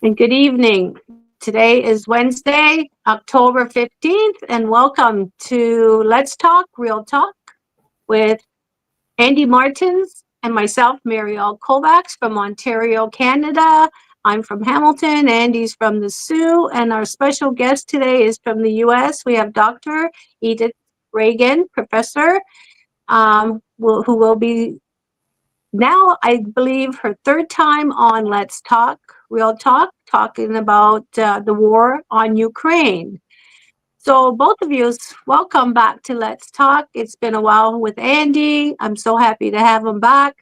And good evening. Today is Wednesday, October 15th, and welcome to Let's Talk, Real Talk with Andy Martens and myself, Mary Auld-Kovacs from Ontario, Canada. I'm from Hamilton, Andy's from the Sioux, and our special guest today is from the US. We have Dr. Edith Reagan, professor, who will be now, I believe, her third time on Let's Talk, Real Talk, talking about the war on Ukraine. So both of you, welcome back to Let's Talk. It's been a while with Andy. I'm so happy to have him back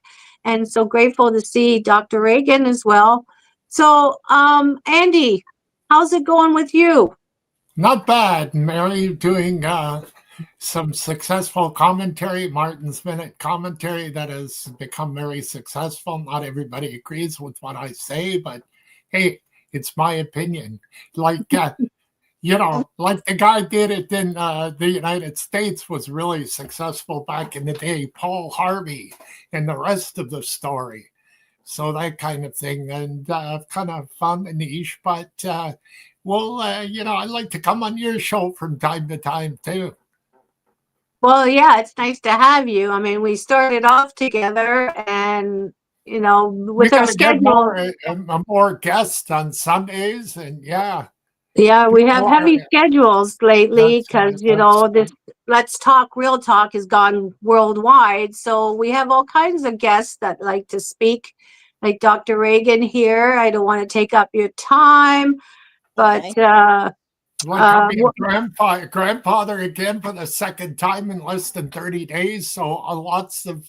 and so grateful to see Dr. Reagan as well. So, Andy, how's it going with you? Not bad, Mary, doing some successful commentary, Martin's Minute commentary that has become very successful. Not everybody agrees with what I say, but hey, it's my opinion. Like, like the guy did it in the United States was really successful back in the day, Paul Harvey, and the rest of the story. So that kind of thing, and kind of found a niche, but well, I'd like to come on your show from time to time too. Well, yeah, it's nice to have you. I mean, we started off together and, We with our got to get schedule. more guests on Sundays, and yeah, Yeah, we have people are. heavy schedules lately That's right. because, That's this Let's Talk, Real Talk has gone worldwide. So we have all kinds of guests that like to speak, like Dr. Reagan here. I don't want to take up your time, but like I'm being grandfather again for the second time in less than 30 days. So lots of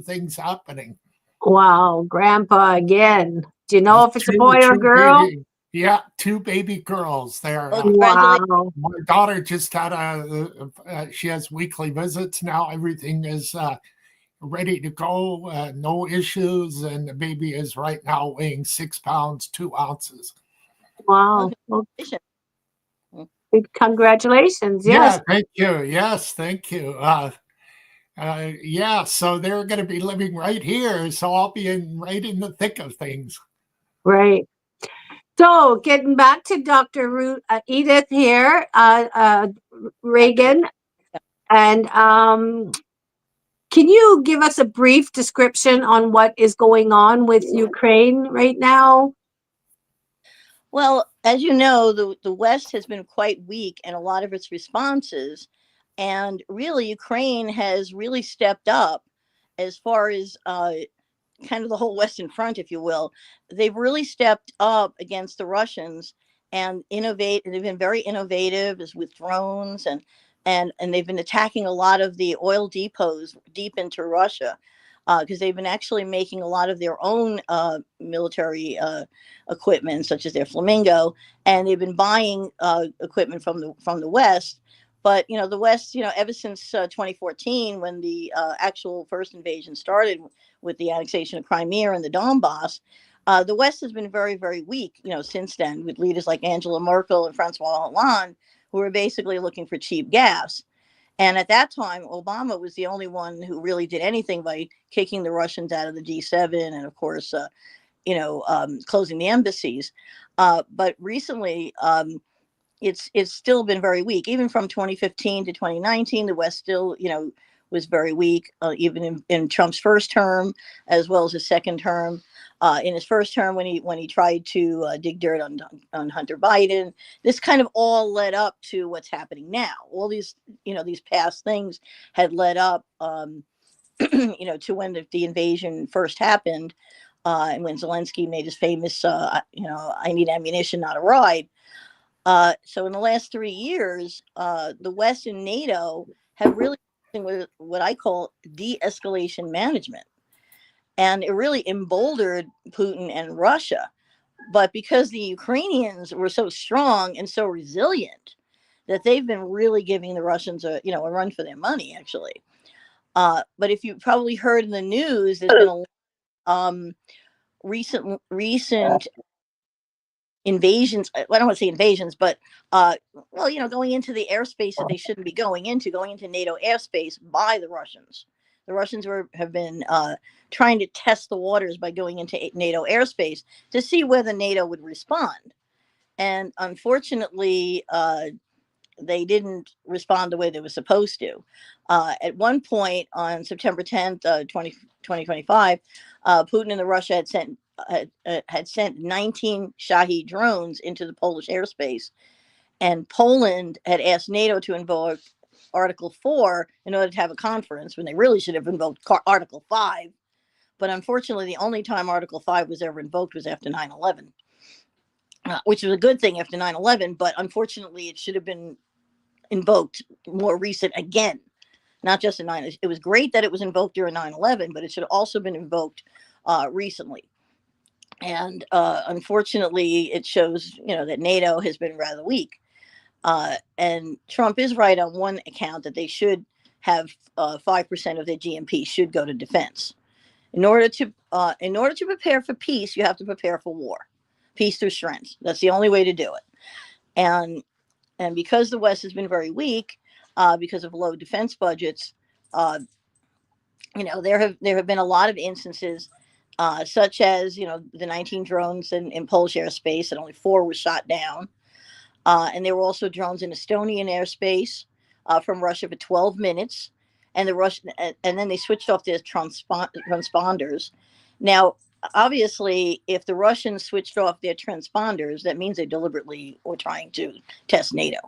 things happening. wow, Grandpa again. Do you know if it's a Two, boy or two girl? baby, yeah, two baby girls. They're Wow. my daughter just had she has weekly visits now. Everything is ready to go, no issues, and the baby is right now weighing 6 pounds 2 ounces. Wow. Well, congratulations. Yeah, Yes. thank you. Yes, thank you. Yeah, so they're going to be living right here, so I'll be right in the thick of things. Right. So, getting back to Dr. Edith here, Reagan, and can you give us a brief description on what is going on with Ukraine right now? Well, as you know, the West has been quite weak in a lot of its responses. And really, Ukraine has really stepped up as far as kind of the whole Western Front, if you will. They've really stepped up against the Russians and innovate. They've been very innovative with drones and they've been attacking a lot of the oil depots deep into Russia because they've been actually making a lot of their own military equipment, such as their Flamingo, and they've been buying equipment from the West. But the West, ever since 2014, when the actual first invasion started with the annexation of Crimea and the Donbass, the West has been very, very weak. Since then, with leaders like Angela Merkel and Francois Hollande, who were basically looking for cheap gas. And at that time, Obama was the only one who really did anything by kicking the Russians out of the G7 and, of course, closing the embassies. But recently, it's still been very weak. Even from 2015 to 2019, the West still, was very weak, even in Trump's first term, as well as his second term. In his first term, when he tried to dig dirt on Hunter Biden, this kind of all led up to what's happening now. All these, these past things had led up, to when the invasion first happened, and when Zelensky made his famous, I need ammunition, not a ride. So in the last 3 years, the West and NATO have really been what I call de-escalation management. And it really emboldened Putin and Russia. But because the Ukrainians were so strong and so resilient, that they've been really giving the Russians a run for their money, actually. But if you probably heard in the news, there's been a recent invasions. I don't want to say invasions, but going into the airspace that they shouldn't be going into NATO airspace by the Russians. the Russians have been trying to test the waters by going into NATO airspace to see whether NATO would respond. And unfortunately, they didn't respond the way they were supposed to. At one point on September 10th, 2025, Putin and the Russia had sent 19 Shahed drones into the Polish airspace, and Poland had asked NATO to invoke Article 4 in order to have a conference, when they really should have invoked Article 5. But unfortunately, the only time Article 5 was ever invoked was after 9/11, which was a good thing after 9/11, but unfortunately, it should have been invoked more recent again, not just in 9. It was great that it was invoked during 9/11, but it should have also been invoked recently. And unfortunately, it shows, that NATO has been rather weak. And Trump is right on one account, that they should have 5% of their GNP should go to defense. In order to prepare for peace, you have to prepare for war. Peace through strength. That's the only way to do it. And because the West has been very weak, because of low defense budgets, there have been a lot of instances, such as the 19 drones in Polish airspace, and only 4 were shot down. And there were also drones in Estonian airspace from Russia for 12 minutes, and then they switched off their transponders. Now, obviously, if the Russians switched off their transponders, that means they deliberately were trying to test NATO.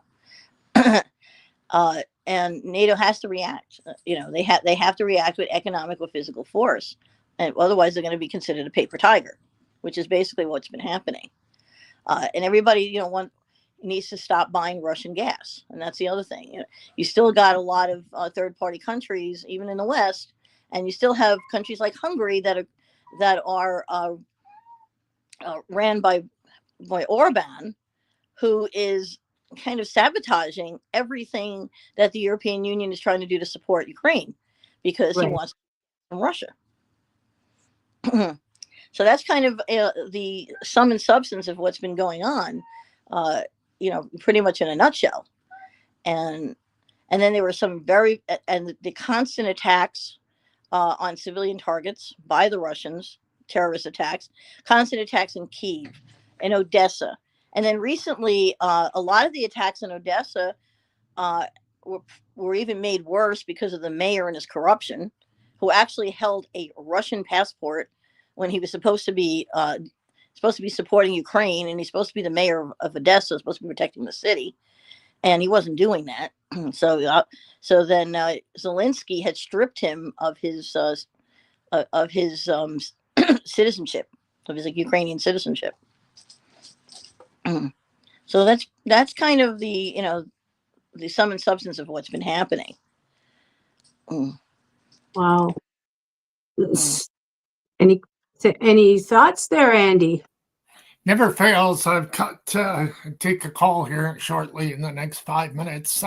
And NATO has to react. They have to react with economic or physical force, and otherwise they're going to be considered a paper tiger, which is basically what's been happening. And everybody, needs to stop buying Russian gas, and that's the other thing. You still got a lot of third-party countries, even in the West, and you still have countries like Hungary that are ran by Orban, who is kind of sabotaging everything that the European Union is trying to do to support Ukraine, because he wants from Russia. So that's kind of the sum and substance of what's been going on, pretty much in a nutshell. And then there were some the constant attacks on civilian targets by the Russians, terrorist attacks, constant attacks in Kyiv, in Odessa. And then recently, a lot of the attacks in Odessa were even made worse because of the mayor and his corruption, who actually held a Russian passport when he was supposed to be supporting Ukraine, and he's supposed to be the mayor of Odessa, supposed to be protecting the city, and he wasn't doing that. So then Zelensky had stripped him of his citizenship, of his Ukrainian citizenship. So that's kind of the sum and substance of what's been happening. Wow. Any thoughts there, Andy? Never fails. I've got to take a call here shortly in the next 5 minutes.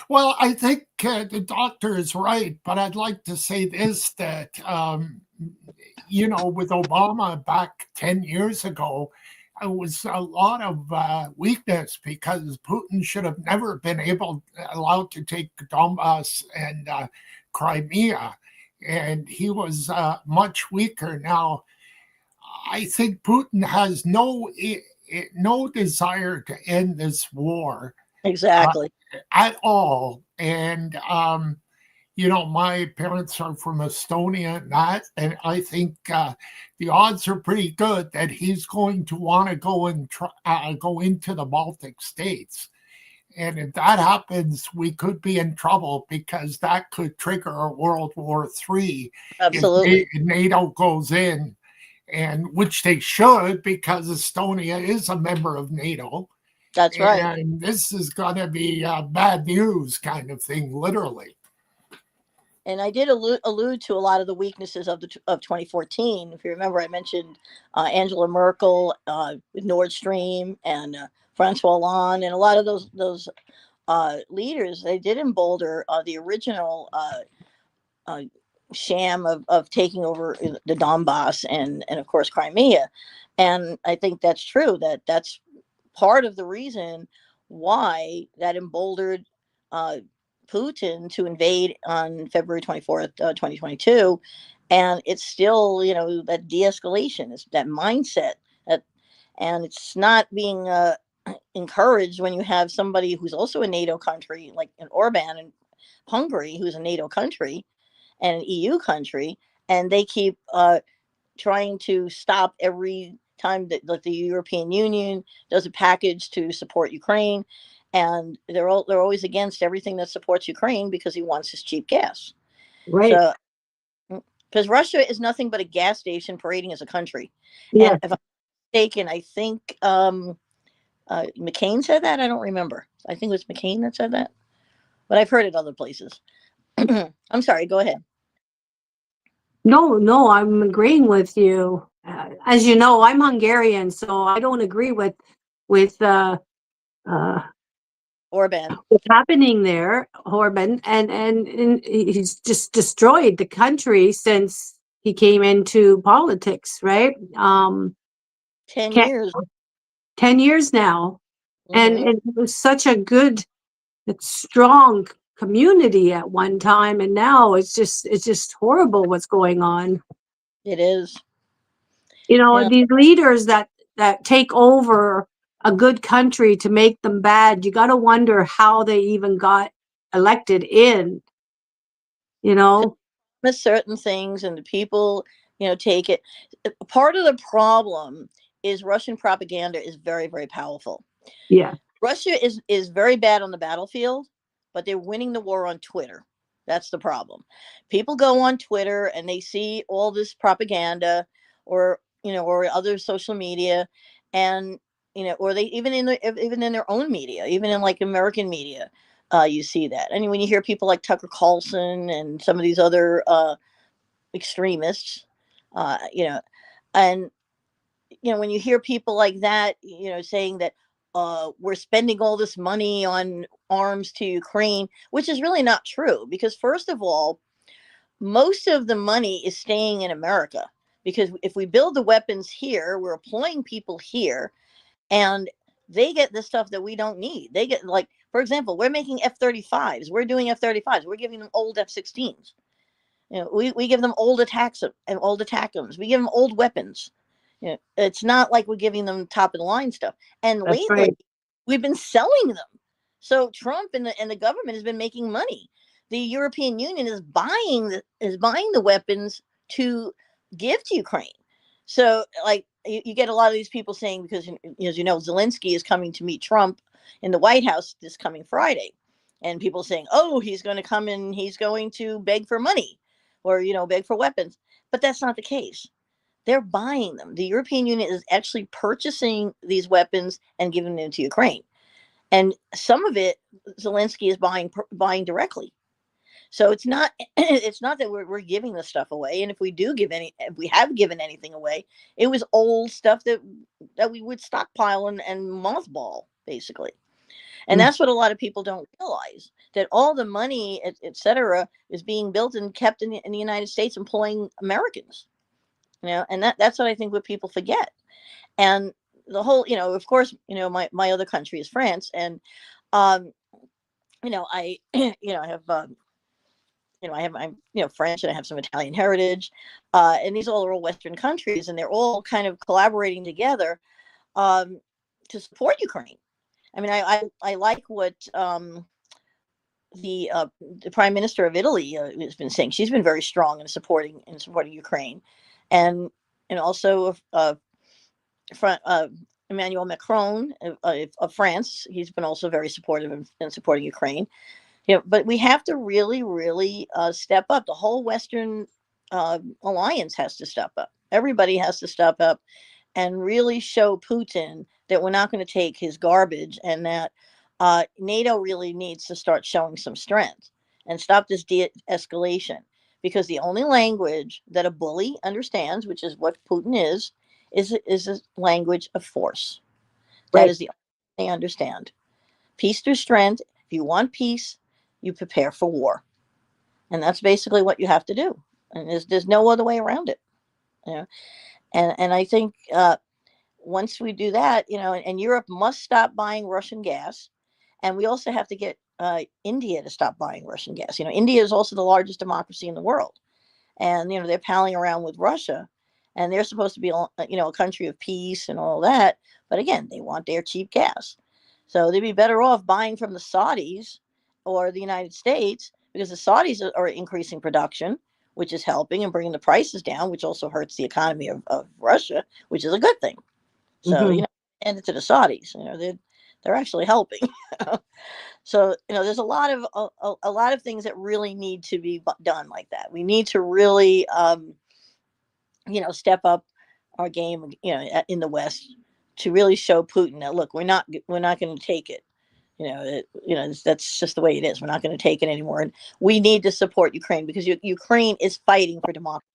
Well, I think the doctor is right, but I'd like to say this, that, with Obama back 10 years ago, it was a lot of weakness, because Putin should have never been allowed to take Donbass and Crimea, and he was much weaker. Now, I think Putin has no desire to end this war. Exactly. At all. And, my parents are from Estonia, and I think the odds are pretty good that he's going to want to go into the Baltic states. And if that happens, we could be in trouble, because that could trigger a World War III. Absolutely. If NATO goes in, and which they should, because Estonia is a member of NATO. That's right. And this is going to be bad news kind of thing, literally. And I did allude to a lot of the weaknesses of 2014. If you remember, I mentioned Angela Merkel with Nord Stream, and Francois Hollande, and a lot of those leaders. They did embolden the original sham of taking over the Donbass and of course Crimea. And I think that's true. That's part of the reason why that emboldened Putin to invade on February 24th, 2022. And it's still, that de-escalation, is that mindset. And it's not being encouraged when you have somebody who's also a NATO country, like an Orban in Hungary, who's a NATO country and an EU country, and they keep trying to stop every time that the European Union does a package to support Ukraine, and they're always against everything that supports Ukraine because he wants his cheap gas. Right. So, because Russia is nothing but a gas station parading as a country. Yeah. And if I'm mistaken, I think McCain said that. I don't remember. I think it was McCain that said that, but I've heard it other places. I'm sorry. Go ahead. No, I'm agreeing with you. As you know, I'm Hungarian, so I don't agree with Orban. what's happening there, Orban, and he's just destroyed the country since he came into politics, right? 10 years. 10 years now. And Mhm. it was such a good, strong community at one time, and now it's just horrible what's going on. It is. These leaders that take over a good country to make them bad, you got to wonder how they even got elected in. With certain things, and the people, take it. Part of the problem is Russian propaganda is very, very powerful. Yeah. Russia is very bad on the battlefield, but they're winning the war on Twitter. That's the problem. People go on Twitter and they see all this propaganda, or or other social media, and or they even in their own media, even in like American media, you see that. And when you hear people like Tucker Carlson and some of these other extremists, and when you hear people like that, saying that we're spending all this money on arms to Ukraine, which is really not true. Because first of all, most of the money is staying in America. Because if we build the weapons here, we're employing people here, and they get the stuff that we don't need. They get, like, for example, we're making F-35s. We're doing F-35s. We're giving them old F-16s. We give them old attacks and old ATACMs. We give them old weapons. It's not like we're giving them top of the line stuff. And That's lately, right. we've been selling them. So Trump and the government has been making money. The European Union is buying the weapons to give to Ukraine. So, like, you get a lot of these people saying, because as you know, Zelensky is coming to meet Trump in the White House this coming Friday, and people saying, "Oh, he's going to come and he's going to beg for money, or beg for weapons." But that's not the case. They're buying them. The European Union is actually purchasing these weapons and giving them to Ukraine. And some of it, Zelensky is buying directly. So it's not it's not that we're giving the stuff away. And if we have given anything away, it was old stuff that we would stockpile and mothball, basically. And that's what a lot of people don't realize, that all the money, et cetera, is being built and kept in the United States, employing Americans. And that's what I think what people forget. And the whole, of course, my other country is France. And, I, I have, I'm, French, and I have some Italian heritage. And these all are all Western countries, and they're all kind of collaborating together to support Ukraine. I mean, I like what the Prime Minister of Italy has been saying. She's been very strong in supporting Ukraine, and also Emmanuel Macron of France. He's been also very supportive in supporting Ukraine. But we have to really, really step up. The whole Western alliance has to step up. Everybody has to step up and really show Putin that we're not going to take his garbage, and that NATO really needs to start showing some strength and stop this de-escalation. Because the only language that a bully understands, which is what Putin is a language of force. That Right. is the only thing they understand. Peace through strength. If you want peace, you prepare for war. And that's basically what you have to do. And there's no other way around it. And I think once we do that, and Europe must stop buying Russian gas. And we also have to get India to stop buying Russian gas. India is also the largest democracy in the world, and they're palling around with Russia, and they're supposed to be a country of peace and all that. But again, they want their cheap gas, so they'd be better off buying from the Saudis or the United States, because the Saudis are increasing production, which is helping and bringing the prices down, which also hurts the economy of Russia, which is a good thing. So Mhm. and it to the Saudis, they're actually helping. So there's a lot of things that really need to be done like that. We need to really step up our game, in the West, to really show Putin that, look, we're not going to take it. That's just the way it is. We're not going to take it anymore, and we need to support Ukraine, because Ukraine is fighting for democracy.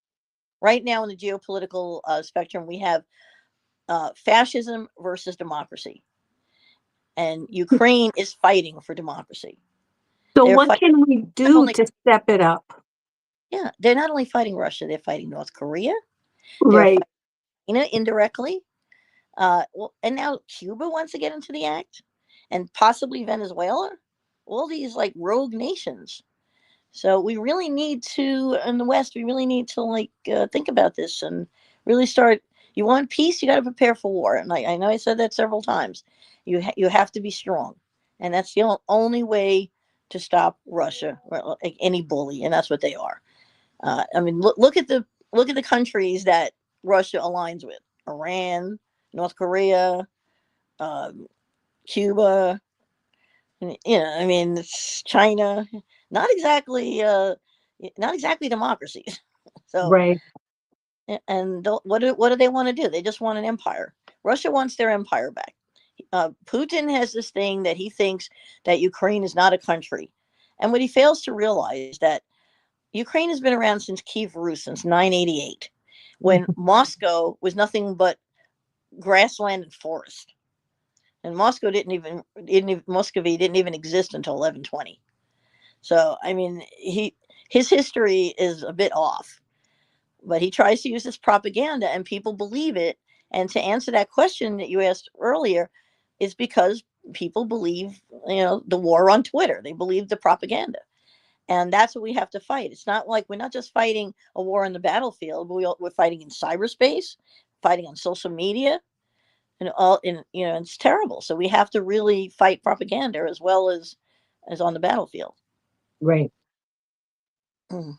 Right now in the geopolitical spectrum, we have fascism versus democracy, and Ukraine is fighting for democracy. So They're what fighting, can we do only, to step it up? yeah, they're not only fighting Russia, they're fighting North Korea. They're Right. fighting indirectly. And now Cuba wants to get into the act, and possibly Venezuela. All these like rogue nations. So we really need to, in the West, we really need to think about this and really start. You want peace, you got to prepare for war. And I know I said that several times. You have to be strong, and that's the only way to stop Russia, or like any bully, and that's what they are. I mean, look at the countries that Russia aligns with: Iran, North Korea, um, Cuba. I mean, it's China. Not exactly, not exactly democracies. So, Right. and what do they want to do? They just want an empire. Russia wants their empire back. Putin has this thing that he thinks that Ukraine is not a country, and what he fails to realize that Ukraine has been around since Kiev Rus, since 988, when Moscow was nothing but grassland and forest. And Moscow Muscovy didn't even exist until 1120. So I mean, his history is a bit off, but he tries to use this propaganda, and people believe it. And to answer that question that you asked earlier, is because people believe, the war on Twitter. They believe the propaganda, and that's what we have to fight. It's not like we're not just fighting a war on the battlefield, but we're fighting in cyberspace, fighting on social media, and it's terrible. So we have to really fight propaganda as well as on the battlefield. Right. Mm.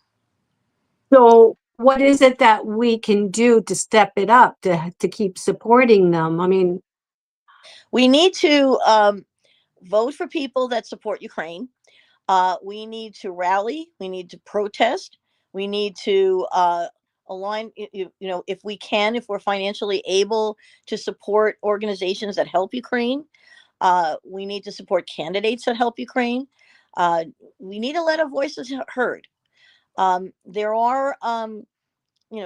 So what is it that we can do to step it up, to keep supporting them? I mean, We need to vote for people that support Ukraine. We need to rally. We need to protest. We need to align. If we can, if we're financially able to support organizations that help Ukraine, we need to support candidates that help Ukraine. We need to let our voices heard. There are,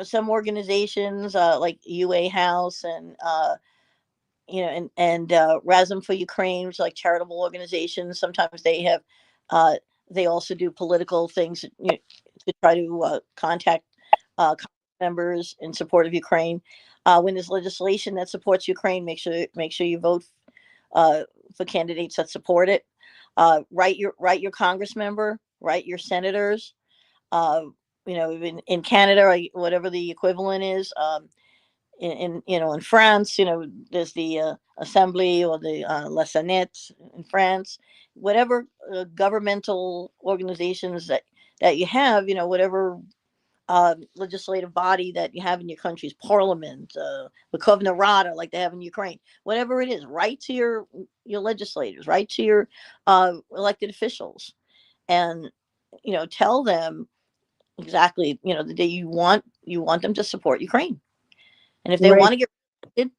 some organizations like UA House and Razum for Ukraine, which are like charitable organizations. Sometimes they have, they also do political things, to try to contact members in support of Ukraine. When there's legislation that supports Ukraine, make sure you vote for candidates that support it. Write your Congress member, write your senators. Uh, in Canada, or whatever the equivalent is. In France, there's the Assembly or the La Senate in France. Whatever governmental organizations that you have, whatever legislative body that you have in your country's parliament, Verkhovna Rada, like they have in Ukraine, whatever it is, write to your legislators, write to your elected officials, and tell them exactly that you want them to support Ukraine. And if they right. want to get elected,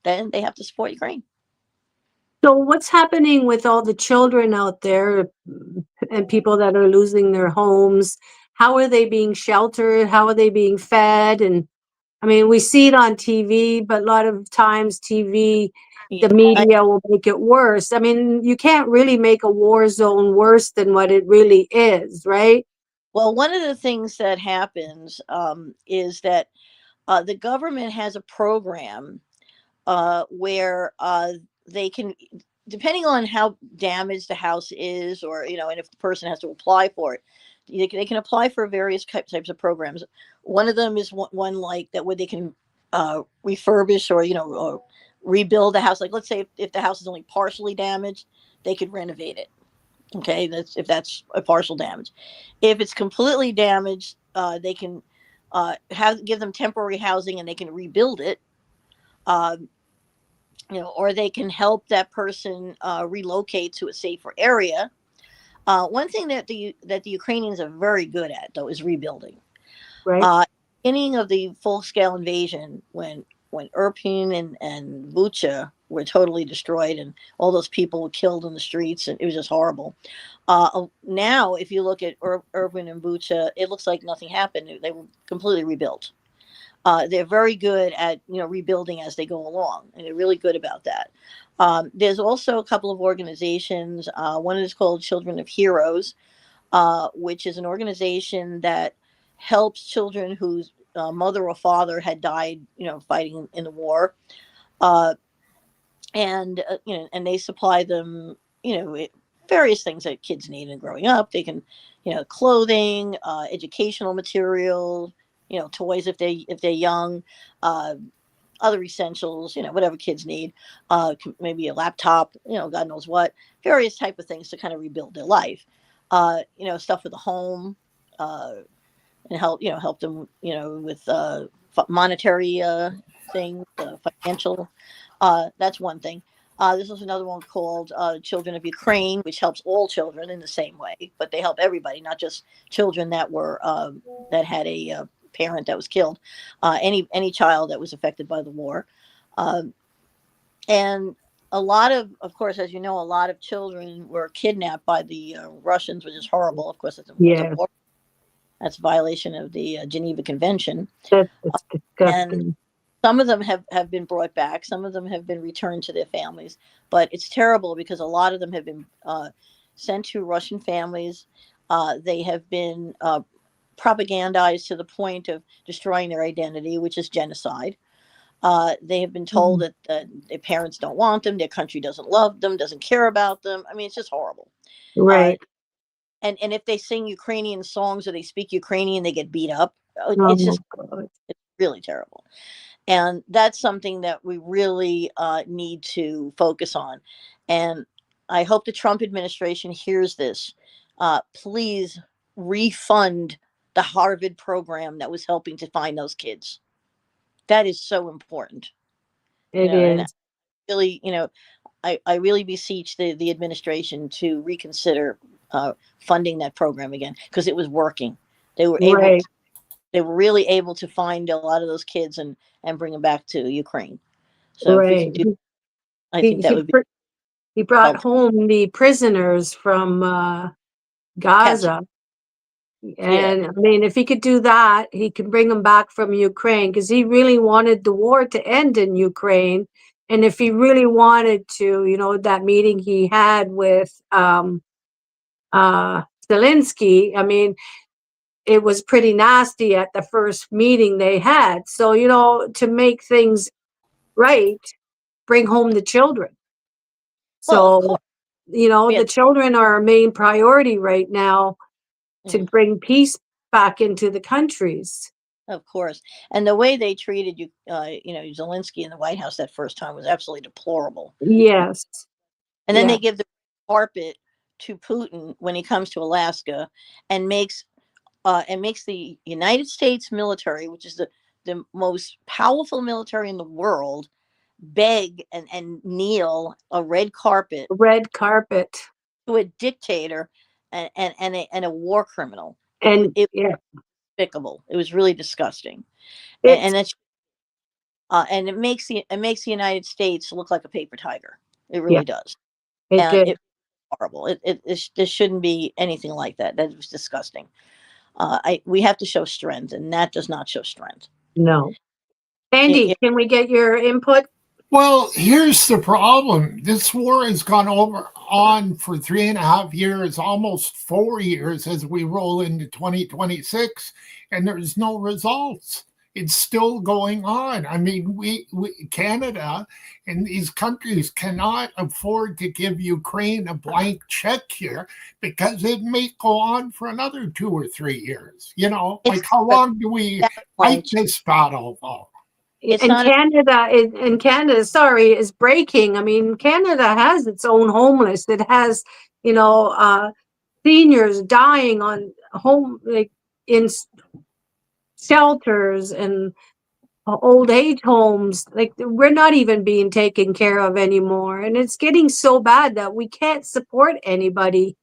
then they have to support Ukraine. So what's happening with all the children out there, and people that are losing their homes? How are they being sheltered? How are they being fed? And I mean, we see it on TV, but a lot of times TV, Yeah. the media will make it worse. I mean, you can't really make a war zone worse than what it really is, right? Well, one of the things that happens is that the government has a program where they can depending on how damaged the house is, or and if the person has to apply for it, they can apply for various types of programs. One of them is one like that, where they can refurbish or rebuild the house. Like, let's say if the house is only partially damaged, they could renovate it. Okay, that's a partial damage. If it's completely damaged, they can give them temporary housing, and they can rebuild it. Or they can help that person relocate to a safer area. One thing that the Ukrainians are very good at, though, is rebuilding. Right. Beginning of the full-scale invasion, when Irpin and Bucha were totally destroyed, and all those people were killed in the streets, and it was just horrible. Now, if you look at Irpin and Bucha, it looks like nothing happened. They were completely rebuilt. They're very good at rebuilding as they go along, and they're really good about that. There's also a couple of organizations. One is called Children of Heroes, which is an organization that helps children whose mother or father had died, fighting in the war, and they supply them, various things that kids need in growing up. They can, clothing, educational material, toys if they're young, other essentials, whatever kids need, maybe a laptop, God knows what, various type of things to kind of rebuild their life, stuff for the home, and help them, with monetary things, financial. That's one thing. This is another one called Children of Ukraine, which helps all children in the same way, but they help everybody, not just children that were that had a parent that was killed. Any child that was affected by the war, and a lot of course, as you know, a lot of children were kidnapped by the Russians, which is horrible. Of course, it's a war. That's a violation of the Geneva Convention. That's And disgusting. some of them have been brought back. Some of them have been returned to their families. But it's terrible because a lot of them have been sent to Russian families. They have been propagandized to the point of destroying their identity, which is genocide. They have been told that their parents don't want them, their country doesn't love them, doesn't care about them. I mean, it's just horrible. Right. And if they sing Ukrainian songs or they speak Ukrainian, they get beat up. Oh, It's just God. it's really terrible. And that's something that we really need to focus on. And I hope the Trump administration hears this. Please refund the Harvard program that was helping to find those kids. That is so important. It And is. really, I really beseech the administration to reconsider funding that program again, because it was working. They were Right. they were really able to find a lot of those kids and bring them back to Ukraine. So if we can Right. do, I He think that he would be pr- he brought helpful. home the prisoners from Capture, Gaza. yeah. And I mean, if he could do that, he could bring them back from Ukraine, because he really wanted the war to end in Ukraine. And if he really wanted to, that meeting he had with Zelensky, I mean, it was pretty nasty at the first meeting they had. So, to make things right, bring home the children. Well, of So, course, we the had, children are our main priority right now to mhm, bring peace back into the countries. of course. And the way they treated you, Zelensky in the White House that first time was absolutely deplorable. Yes. And then Yeah. they give the carpet to Putin when he comes to Alaska, and makes the United States military, which is the most powerful military in the world, beg and kneel a red carpet Red carpet. to a dictator and a war criminal. And It yeah, was despicable. It was really disgusting, it's, and it makes the United States look like a paper tiger. It yeah, really does, it and did. it's horrible. There shouldn't be anything like that. That was disgusting. We have to show strength, and that does not show strength. No. It, Andy, it, can we get your input? Well, here's the problem. This war has gone on for 3.5 years, almost 4 years as we roll into 2026, and there's no results. it's still going on. I mean, we Canada and these countries cannot afford to give Ukraine a blank check here because it may go on for another 2 or 3 years. You know, It's like how long do we fight this battle though? It's And not a- Canada, sorry, is breaking. I mean, Canada has its own homeless. It has, seniors dying on home, like in shelters and old age homes. Like we're not even being taken care of anymore, and it's getting so bad that we can't support anybody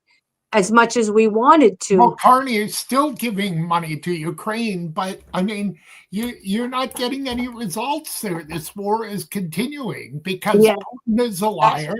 as much as we wanted Well, to. Carney is still giving money to Ukraine, but I mean, you're not getting any results there. This war is continuing because Yeah, Putin is a liar,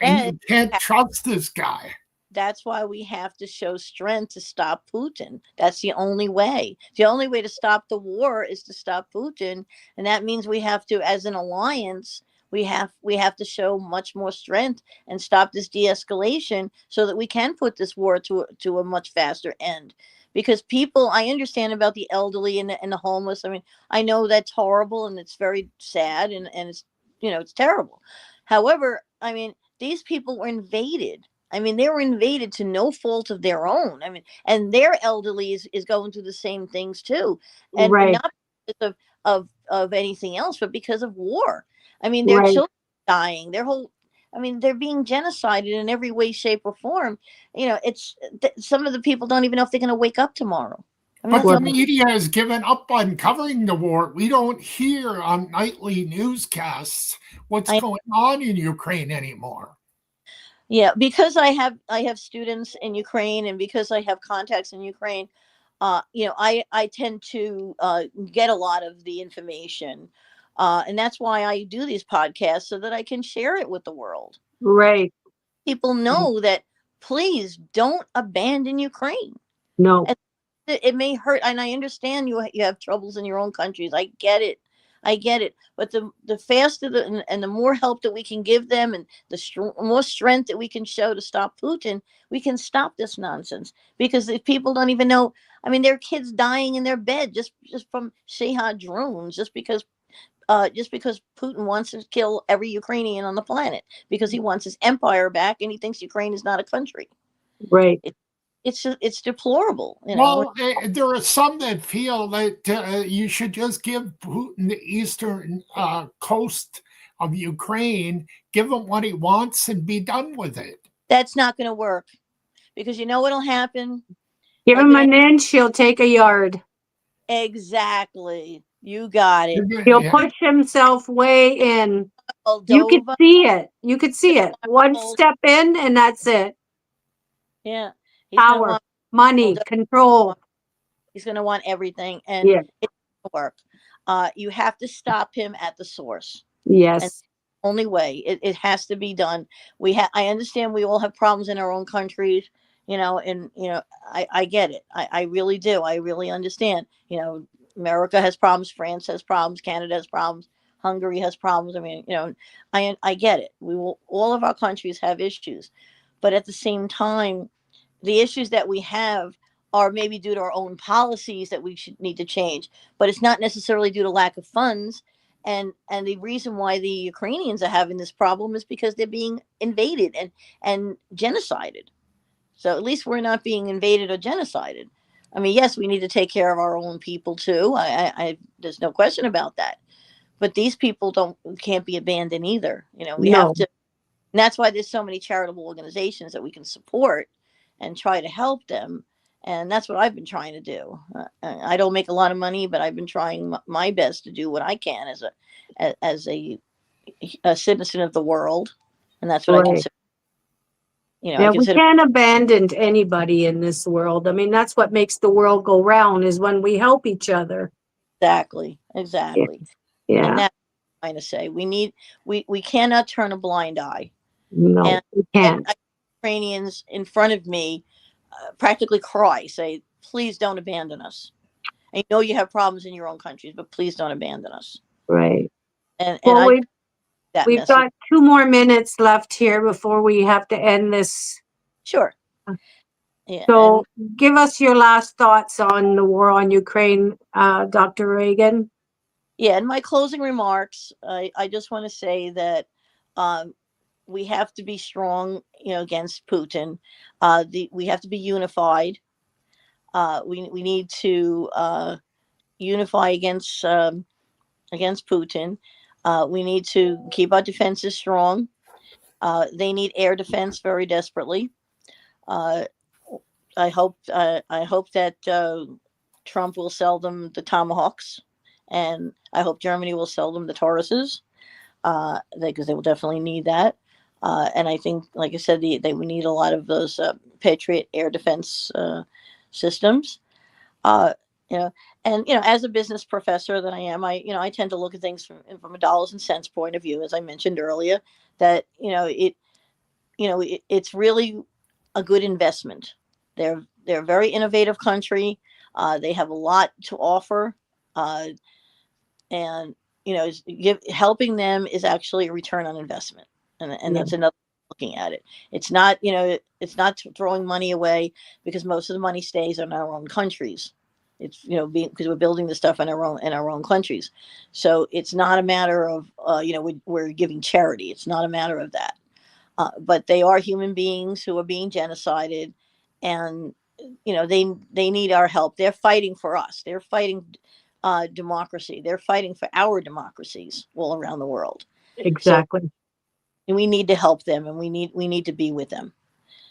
and That's you can't trust this guy. that's why we have to show strength to stop Putin. That's the only way. The only way to stop the war is to stop Putin, and that means we have to, as an alliance, we have to show much more strength and stop this de-escalation so that we can put this war to a much faster end. Because people, I understand about the elderly and the homeless. I mean, I know that's horrible and it's very sad and it's it's terrible. However, I mean, these people were invaded. I mean, they were invaded to no fault of their own. I mean, and their elderly is going through the same things too, and right, not because of anything else, but because of war. I mean, their right. children dying, their whole. I mean, they're being genocided in every way, shape, or form. It's some of the people don't even know if they're going to wake up tomorrow. I mean, But that's the Well, media has given up on covering the war. We don't hear on nightly newscasts what's I going on in Ukraine anymore. Yeah, because I have students in Ukraine, and because I have contacts in Ukraine, I tend to get a lot of the information, and that's why I do these podcasts so that I can share it with the world. Right. People know that please don't abandon Ukraine. No. And it may hurt, and I understand you have troubles in your own countries. I get it. I get it. But the faster and the more help that we can give them, and the more strength that we can show to stop Putin, we can stop this nonsense. Because if people don't even know, I mean, there are kids dying in their bed just from Shahad drones, just because Putin wants to kill every Ukrainian on the planet because he wants his empire back and he thinks Ukraine is not a country. Right. It's deplorable. Well, there are some that feel that you should just give Putin the eastern coast of Ukraine, give him what he wants, and be done with it. That's not going to work because you know what'll happen? Give Like him in an inch, he'll take a yard. Exactly. You got it. He'll Yeah. push himself way in. You could Moldova. see it. You could see it. One Mold- step in, and that's it. Yeah. He's going to Power, want money, Moldova. control. He's going to want everything, and Yeah. it won't work. You have to stop him at the source. And Yes. only way it has to be done. I understand we all have problems in our own countries, and I get it. I really do. I really understand. America has problems, France has problems, Canada has problems, Hungary has problems. I mean, I get it. All of our countries have issues, but at the same time, the issues that we have are maybe due to our own policies that we should need to change, but it's not necessarily due to lack of funds. And the reason why the Ukrainians are having this problem is because they're being invaded and genocided. So at least we're not being invaded or genocided. I mean, yes, we need to take care of our own people too. I there's no question about that. But these people can't be abandoned either. We have No. to. And that's why there's so many charitable organizations that we can support and try to help them. And that's what I've been trying to do. I don't make a lot of money, but I've been trying my best to do what I can as a citizen of the world, and that's what I Right. consider. I Yeah, we consider can't abandon anybody in this world. I mean, that's what makes the world go round is when we help each other. exactly, Yeah. exactly, and Yeah. that's what I'm trying to say. We cannot turn a blind eye. No, And we I, can't. I Ukrainians in front of me practically cry, say, "Please don't abandon us." I know you have problems in your own countries, but please don't abandon us. Right. And Well, I that we've message. got 2 more minutes left here before we have to end this. Sure. Yeah. So give us your last thoughts on the war on Ukraine, Dr. Reagan. Yeah, in my closing remarks, I just want to say that we have to be strong, against Putin. We have to be unified. We need to unify against Putin. We need to keep our defenses strong. They need air defense very desperately. Uh, I hope that Trump will sell them the Tomahawks, and I hope Germany will sell them the Tauruses, because they will definitely need that. And I think, like I said, they would need a lot of those Patriot air defense systems. Uh, you know, and as a business professor that I am, I tend to look at things from a dollars and cents point of view, as I mentioned earlier. That it's really a good investment. They're a very innovative country. They have a lot to offer, and helping them is actually a return on investment, and that's another looking at it. It's not throwing money away, because most of the money stays in our own countries. It's because we're building the stuff in our own countries, so it's not a matter of we're giving charity. It's not a matter of that. But they are human beings who are being genocided, and they need our help. They're fighting for us. They're fighting democracy. They're fighting for our democracies all around the world. Exactly. So, and we need to help them, and we need to be with them.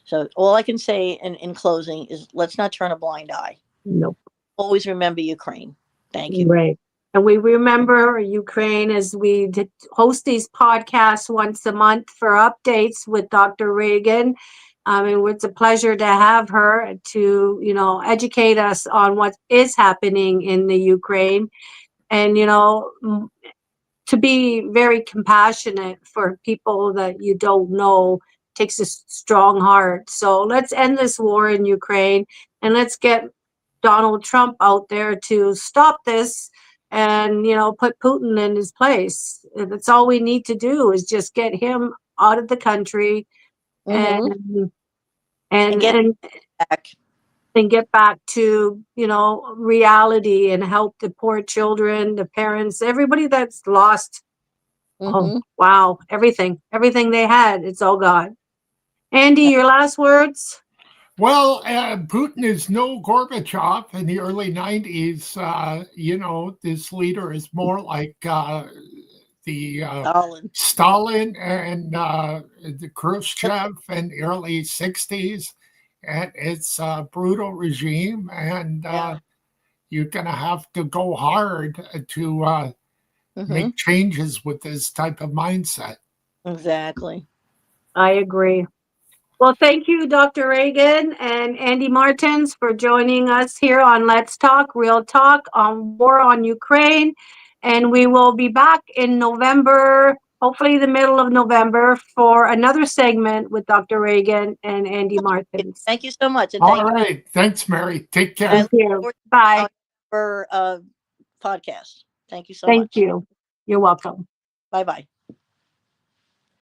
So all I can say in closing is, let's not turn a blind eye. Nope. Always remember Ukraine. Thank you. Right. And we remember Ukraine as we host these podcasts once a month for updates with Dr. Reagan. It's a pleasure to have her to, educate us on what is happening in the Ukraine, and, to be very compassionate for people that you don't know takes a strong heart. So let's end this war in Ukraine, and let's get Donald Trump out there to stop this and, put Putin in his place. That's all we need to do, is just get him out of the country, Mm-hmm. and Back. get back to, reality, and help the poor children, the parents, everybody that's lost. Mm-hmm. Oh, wow. Everything they had, it's all gone. Andy, your last words? Well, Putin is no Gorbachev in the early 90s. This leader is more like the Stalin and the Khrushchev in the early 60s. And it's a brutal regime, and you're going to have to go hard to make changes with this type of mindset. Exactly. I agree. Well, thank you, Dr. Reagan and Andy Martens, for joining us here on Let's Talk, Real Talk on War on Ukraine. And we will be back in November, hopefully the middle of November, for another segment with Dr. Reagan and Andy Martens. Thank you so much. And All right. Thanks, Mary. Take care. Thank you. Bye. For podcast. Thank you so Thank much. you. You're welcome. Bye-bye.